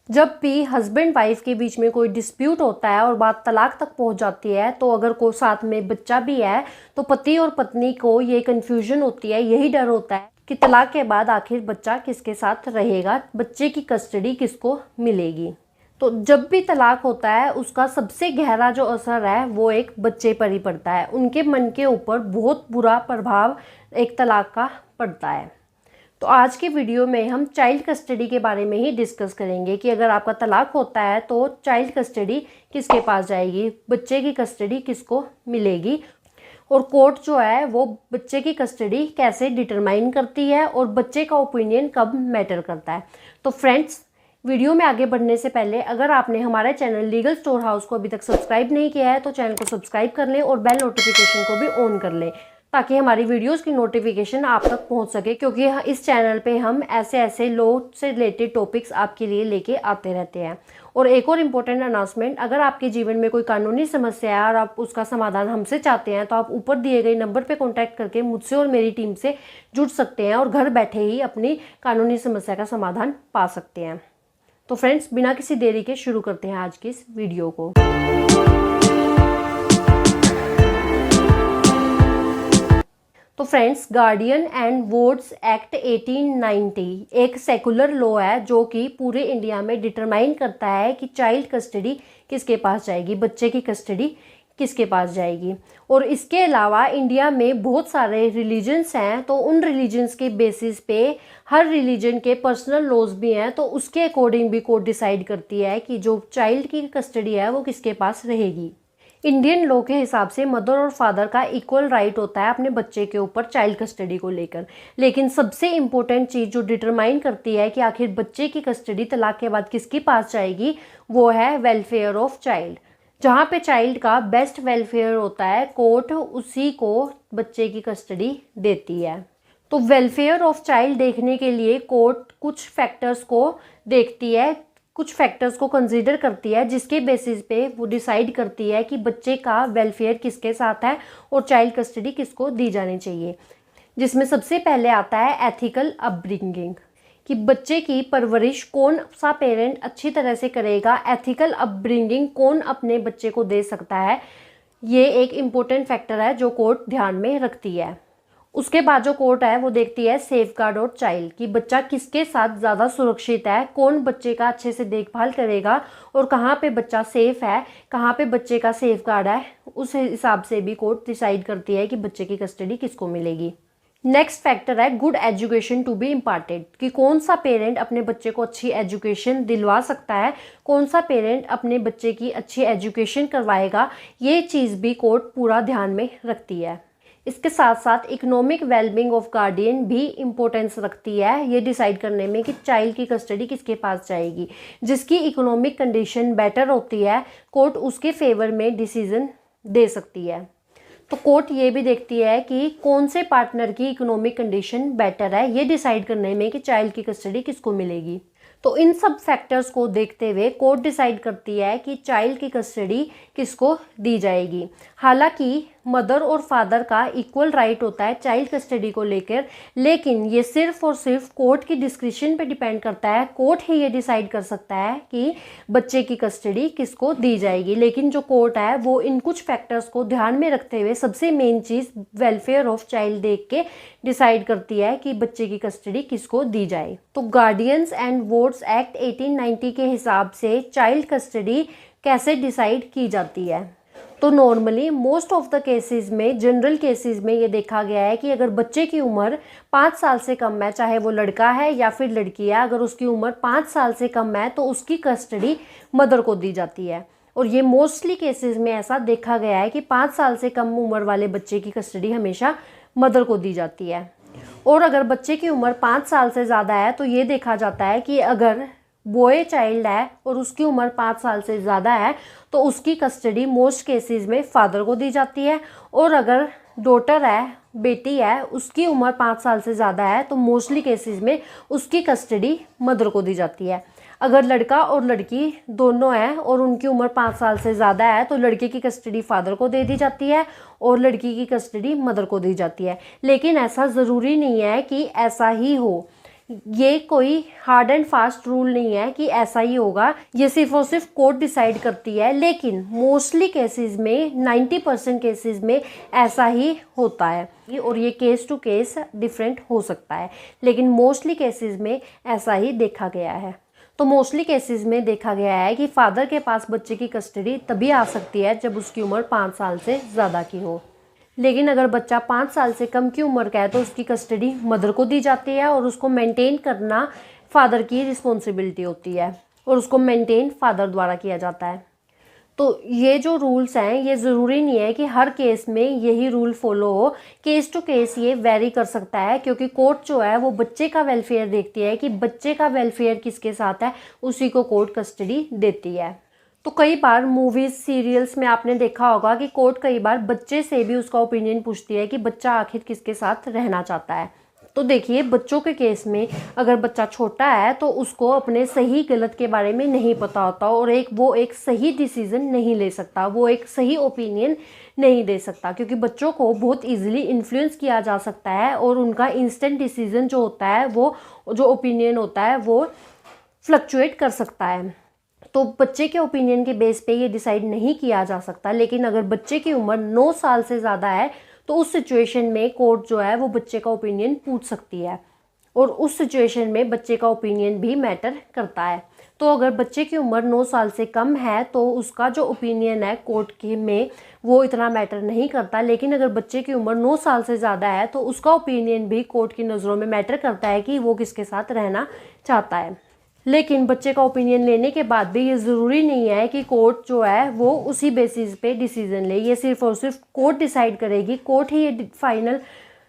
जब भी husband wife के बीच में कोई डिस्प्यूट होता है और बात तलाक तक पहुंच जाती है, तो अगर को साथ में बच्चा भी है तो पति और पत्नी को ये कन्फ्यूजन होती है, यही डर होता है कि तलाक के बाद आखिर बच्चा किसके साथ रहेगा, बच्चे की कस्टडी किसको मिलेगी। तो जब भी तलाक होता है उसका सबसे गहरा जो असर है वो एक बच्चे पर ही पड़ता है। उनके मन के ऊपर बहुत बुरा प्रभाव एक तलाक का पड़ता है। तो आज की वीडियो में हम चाइल्ड कस्टडी के बारे में ही डिस्कस करेंगे कि अगर आपका तलाक होता है तो चाइल्ड कस्टडी किसके पास जाएगी, बच्चे की कस्टडी किसको मिलेगी, और कोर्ट जो है वो बच्चे की कस्टडी कैसे डिटरमाइन करती है और बच्चे का ओपिनियन कब मैटर करता है। तो फ्रेंड्स, वीडियो में आगे बढ़ने से पहले अगर आपने हमारे चैनल लीगल स्टोर हाउस को अभी तक सब्सक्राइब नहीं किया है तो चैनल को सब्सक्राइब कर लें और बेल नोटिफिकेशन को भी ऑन कर लें, ताकि हमारी वीडियोस की नोटिफिकेशन आप तक पहुंच सके, क्योंकि इस चैनल पे हम ऐसे ऐसे लॉ से रिलेटेड टॉपिक्स आपके लिए लेके आते रहते हैं। और एक और इम्पोर्टेंट अनाउंसमेंट, अगर आपके जीवन में कोई कानूनी समस्या है और आप उसका समाधान हमसे चाहते हैं तो आप ऊपर दिए गए नंबर पे कॉन्टैक्ट करके मुझसे और मेरी टीम से जुड़ सकते हैं और घर बैठे ही अपनी कानूनी समस्या का समाधान पा सकते हैं। तो फ्रेंड्स, बिना किसी देरी के शुरू करते हैं आज की इस वीडियो को। तो friends, Guardian and Wards Act 1890 एक सेकुलर लॉ है जो कि पूरे इंडिया में डिटरमाइन करता है कि चाइल्ड कस्टडी किसके पास जाएगी, बच्चे की कस्टडी किसके पास जाएगी। और इसके अलावा इंडिया में बहुत सारे रिलीजन्स हैं, तो उन रिलीजन्स के बेसिस पे हर रिलीजन के पर्सनल लॉज भी हैं, तो उसके अकॉर्डिंग भी कोर्ट डिसाइड करती है कि जो चाइल्ड की कस्टडी है वो किसके पास रहेगी। इंडियन लॉ के हिसाब से मदर और फादर का इक्वल राइट होता है अपने बच्चे के ऊपर चाइल्ड कस्टडी को लेकर, लेकिन सबसे इम्पोर्टेंट चीज़ जो डिटरमाइन करती है कि आखिर बच्चे की कस्टडी तलाक के बाद किसके पास जाएगी वो है वेलफेयर ऑफ चाइल्ड। जहाँ पे चाइल्ड का बेस्ट वेलफेयर होता है, कोर्ट उसी को बच्चे की कस्टडी देती है। तो वेलफेयर ऑफ चाइल्ड देखने के लिए कोर्ट कुछ फैक्टर्स को देखती है, कुछ फैक्टर्स को कंसीडर करती है, जिसके बेसिस पे वो डिसाइड करती है कि बच्चे का वेलफेयर किसके साथ है और चाइल्ड कस्टडी किसको दी जानी चाहिए। जिसमें सबसे पहले आता है एथिकल अपब्रिंगिंग, कि बच्चे की परवरिश कौन सा पेरेंट अच्छी तरह से करेगा, एथिकल अपब्रिंगिंग कौन अपने बच्चे को दे सकता है। ये एक इम्पोर्टेंट फैक्टर है जो कोर्ट ध्यान में रखती है। उसके बाद जो कोर्ट है वो देखती है सेफ गार्ड और चाइल्ड, कि बच्चा किसके साथ ज़्यादा सुरक्षित है, कौन बच्चे का अच्छे से देखभाल करेगा और कहाँ पे बच्चा सेफ है, कहाँ पे बच्चे का सेफ गार्ड है। उस हिसाब से भी कोर्ट डिसाइड करती है कि बच्चे की कस्टडी किसको मिलेगी। नेक्स्ट फैक्टर है good education to be imparted, कि कौन सा पेरेंट अपने बच्चे को अच्छी एजुकेशन दिलवा सकता है, कौन सा पेरेंट अपने बच्चे की अच्छी एजुकेशन करवाएगा। ये चीज़ भी कोर्ट पूरा ध्यान में रखती है। इसके साथ साथ इकोनॉमिक वेलबींग ऑफ गार्डियन भी इम्पोर्टेंस रखती है ये डिसाइड करने में कि चाइल्ड की कस्टडी किसके पास जाएगी। जिसकी इकोनॉमिक कंडीशन बेटर होती है, कोर्ट उसके फेवर में डिसीजन दे सकती है। तो कोर्ट ये भी देखती है कि कौन से पार्टनर की इकोनॉमिक कंडीशन बेटर है, ये डिसाइड करने में कि चाइल्ड की कस्टडी किसको मिलेगी। तो इन सब फैक्टर्स को देखते हुए कोर्ट डिसाइड करती है कि चाइल्ड की कस्टडी किसको दी जाएगी। हालांकि मदर और फादर का इक्वल राइट होता है चाइल्ड कस्टडी को लेकर, लेकिन ये सिर्फ और सिर्फ कोर्ट की डिस्क्रिप्शन पे डिपेंड करता है। कोर्ट ही ये डिसाइड कर सकता है कि बच्चे की कस्टडी किसको दी जाएगी, लेकिन जो कोर्ट है वो इन कुछ फैक्टर्स को ध्यान में रखते हुए सबसे main cheese welfare of child देख के डिसाइड करती है कि बच्चे की कस्टडी किसको दी जाए। तो गार्डियंस एंड वार्ड्स एक्ट 1890 के हिसाब से चाइल्ड कस्टडी कैसे डिसाइड की जाती है। तो normally most of the cases में, जनरल केसेस में ये देखा गया है कि अगर बच्चे की उम्र 5 साल से कम है, चाहे वो लड़का है या फिर लड़की है, अगर उसकी उम्र 5 साल से कम है तो उसकी कस्टडी मदर को दी जाती है। और ये मोस्टली केसेस में ऐसा देखा गया है कि 5 साल से कम उम्र वाले बच्चे की कस्टडी हमेशा मदर को दी जाती है। और अगर बच्चे की उम्र 5 साल से ज़्यादा है तो ये देखा जाता है कि अगर बॉय चाइल्ड है और उसकी उम्र 5 साल से ज़्यादा है तो उसकी कस्टडी मोस्ट केसेस में फादर को दी जाती है। और अगर डॉटर है, बेटी है, उसकी उम्र 5 साल से ज़्यादा है तो मोस्टली केसेस में उसकी कस्टडी मदर को दी जाती है। अगर लड़का और लड़की दोनों हैं और उनकी उम्र 5 साल से ज़्यादा है तो लड़के की कस्टडी फादर को दे दी जाती है और लड़की की कस्टडी मदर को दी जाती है। लेकिन ऐसा ज़रूरी नहीं है कि ऐसा ही हो। ये कोई हार्ड एंड फास्ट रूल नहीं है कि ऐसा ही होगा, ये सिर्फ और सिर्फ कोर्ट डिसाइड करती है। लेकिन मोस्टली केसेस में 90% केसेस में ऐसा ही होता है और ये केस टू केस डिफरेंट हो सकता है, लेकिन मोस्टली केसेस में ऐसा ही देखा गया है। तो मोस्टली केसेस में देखा गया है कि फादर के पास बच्चे की कस्टडी तभी आ सकती है जब उसकी उम्र 5 साल से ज़्यादा की हो। लेकिन अगर बच्चा 5 साल से कम की उम्र का है तो उसकी कस्टडी मदर को दी जाती है और उसको मेंटेन करना फादर की रिस्पॉन्सिबिलिटी होती है और उसको मेंटेन फादर द्वारा किया जाता है। तो ये जो रूल्स हैं ये ज़रूरी नहीं है कि हर केस में यही रूल फॉलो हो, केस टू केस ये वेरी कर सकता है, क्योंकि कोर्ट जो है वो बच्चे का वेलफेयर देखती है कि बच्चे का वेलफेयर किसके साथ है, उसी को कोर्ट कस्टडी देती है। तो कई बार मूवीज़ सीरियल्स में आपने देखा होगा कि कोर्ट कई बार बच्चे से भी उसका ओपिनियन पूछती है कि बच्चा आखिर किसके साथ रहना चाहता है। तो देखिए, बच्चों के केस में अगर बच्चा छोटा है तो उसको अपने सही गलत के बारे में नहीं पता होता और वो एक सही डिसीज़न नहीं ले सकता, वो एक सही ओपिनियन नहीं दे सकता, क्योंकि बच्चों को बहुत इजीली इन्फ्लुएंस किया जा सकता है और उनका इंस्टेंट डिसीज़न जो होता है, वो जो ओपिनियन होता है वो फ्लक्चुएट कर सकता है। तो बच्चे के ओपिनियन के बेस पे ये डिसाइड नहीं किया जा सकता। लेकिन अगर बच्चे की उम्र 9 साल से ज़्यादा है तो उस सिचुएशन में कोर्ट जो है वो बच्चे का ओपिनियन पूछ सकती है और उस सिचुएशन में बच्चे का ओपिनियन भी मैटर करता है। तो अगर बच्चे की उम्र 9 साल से कम है तो उसका जो ओपिनियन है कोर्ट के में वो इतना मैटर नहीं करता। लेकिन अगर बच्चे की उम्र 9 साल से ज़्यादा है तो उसका ओपिनियन भी कोर्ट की नज़रों में मैटर करता है कि वो किसके साथ रहना चाहता है। लेकिन बच्चे का ओपिनियन लेने के बाद भी ये ज़रूरी नहीं है कि कोर्ट जो है वो उसी बेसिस पे डिसीज़न ले। ये सिर्फ और सिर्फ कोर्ट डिसाइड करेगी, कोर्ट ही ये फाइनल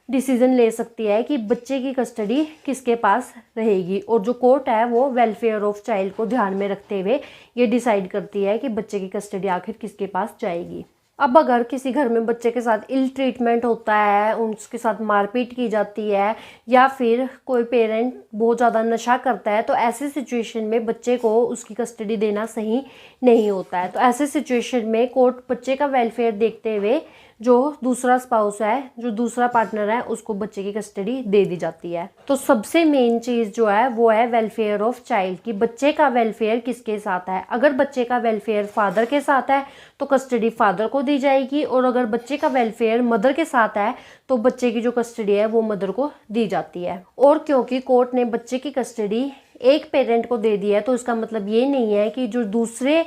डिसीज़न ले सकती है कि बच्चे की कस्टडी किसके पास रहेगी। और जो कोर्ट है वो वेलफेयर ऑफ चाइल्ड को ध्यान में रखते हुए ये डिसाइड करती है कि बच्चे की कस्टडी आखिर किसके पास जाएगी। अब अगर किसी घर में बच्चे के साथ इल ट्रीटमेंट होता है, उसके साथ मारपीट की जाती है या फिर कोई पेरेंट बहुत ज़्यादा नशा करता है, तो ऐसे सिचुएशन में बच्चे को उसकी कस्टडी देना सही नहीं होता है। तो ऐसे सिचुएशन में कोर्ट बच्चे का वेलफेयर देखते हुए जो दूसरा स्पाउस है, जो दूसरा पार्टनर है, उसको बच्चे की कस्टडी दे दी जाती है। तो सबसे मेन चीज़ जो है वो है वेलफेयर ऑफ चाइल्ड, कि बच्चे का वेलफेयर किसके साथ है। अगर बच्चे का वेलफेयर फादर के साथ है तो कस्टडी फादर को दी जाएगी और अगर बच्चे का वेलफेयर मदर के साथ है तो बच्चे की जो कस्टडी है वो मदर को दी जाती है। और क्योंकि कोर्ट ने बच्चे की कस्टडी एक पेरेंट को दे दी है तो इसका मतलब ये नहीं है कि जो दूसरे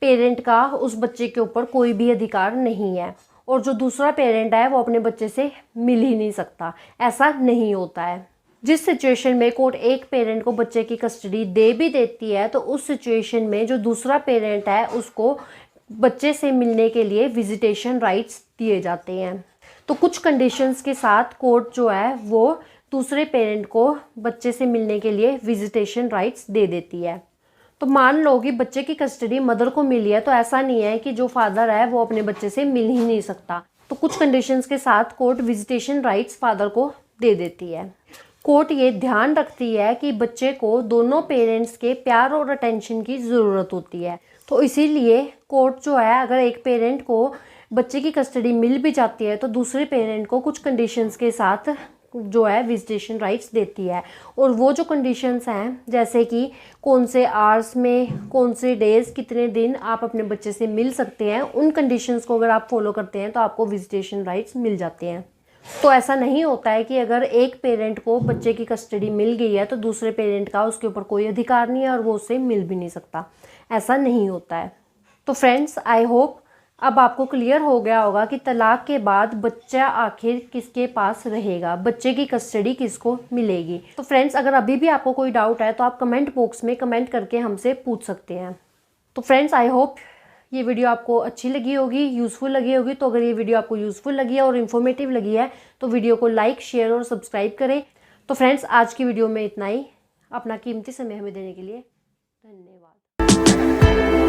पेरेंट का उस बच्चे के ऊपर कोई भी अधिकार नहीं है और जो दूसरा पेरेंट है वो अपने बच्चे से मिल ही नहीं सकता। ऐसा नहीं होता है। जिस सिचुएशन में कोर्ट एक पेरेंट को बच्चे की कस्टडी दे भी देती है तो उस सिचुएशन में जो दूसरा पेरेंट है उसको बच्चे से मिलने के लिए विजिटेशन राइट्स दिए जाते हैं। तो कुछ कंडीशंस के साथ कोर्ट जो है वो दूसरे पेरेंट को बच्चे से मिलने के लिए विजिटेशन राइट्स दे देती है। तो मान लो कि बच्चे की कस्टडी मदर को मिली है, तो ऐसा नहीं है कि जो फादर है वो अपने बच्चे से मिल ही नहीं सकता। तो कुछ कंडीशंस के साथ कोर्ट विजिटेशन राइट्स फादर को दे देती है। कोर्ट ये ध्यान रखती है कि बच्चे को दोनों पेरेंट्स के प्यार और अटेंशन की ज़रूरत होती है। तो इसीलिए कोर्ट जो है अगर एक पेरेंट को बच्चे की कस्टडी मिल भी जाती है तो दूसरे पेरेंट को कुछ कंडीशंस के साथ जो है विजिटेशन राइट्स देती है। और वो जो कंडीशंस हैं, जैसे कि कौन से आवर्स में, कौन से डेज, कितने दिन आप अपने बच्चे से मिल सकते हैं, उन कंडीशंस को अगर आप फॉलो करते हैं तो आपको विजिटेशन राइट्स मिल जाते हैं। तो ऐसा नहीं होता है कि अगर एक पेरेंट को बच्चे की कस्टडी मिल गई है तो दूसरे पेरेंट का उसके ऊपर कोई अधिकार नहीं है और वो उससे मिल भी नहीं सकता। ऐसा नहीं होता है। तो फ्रेंड्स, आई होप अब आपको क्लियर हो गया होगा कि तलाक के बाद बच्चा आखिर किसके पास रहेगा, बच्चे की कस्टडी किसको मिलेगी। तो फ्रेंड्स, अगर अभी भी आपको कोई डाउट है तो आप कमेंट बॉक्स में कमेंट करके हमसे पूछ सकते हैं। तो फ्रेंड्स, आई होप ये वीडियो आपको अच्छी लगी होगी, यूज़फुल लगी होगी। तो अगर ये वीडियो आपको यूज़फुल लगी है और इन्फॉर्मेटिव लगी है तो वीडियो को लाइक, शेयर और सब्सक्राइब करें। तो फ्रेंड्स, आज की वीडियो में इतना ही। अपना कीमती समय हमें देने के लिए धन्यवाद।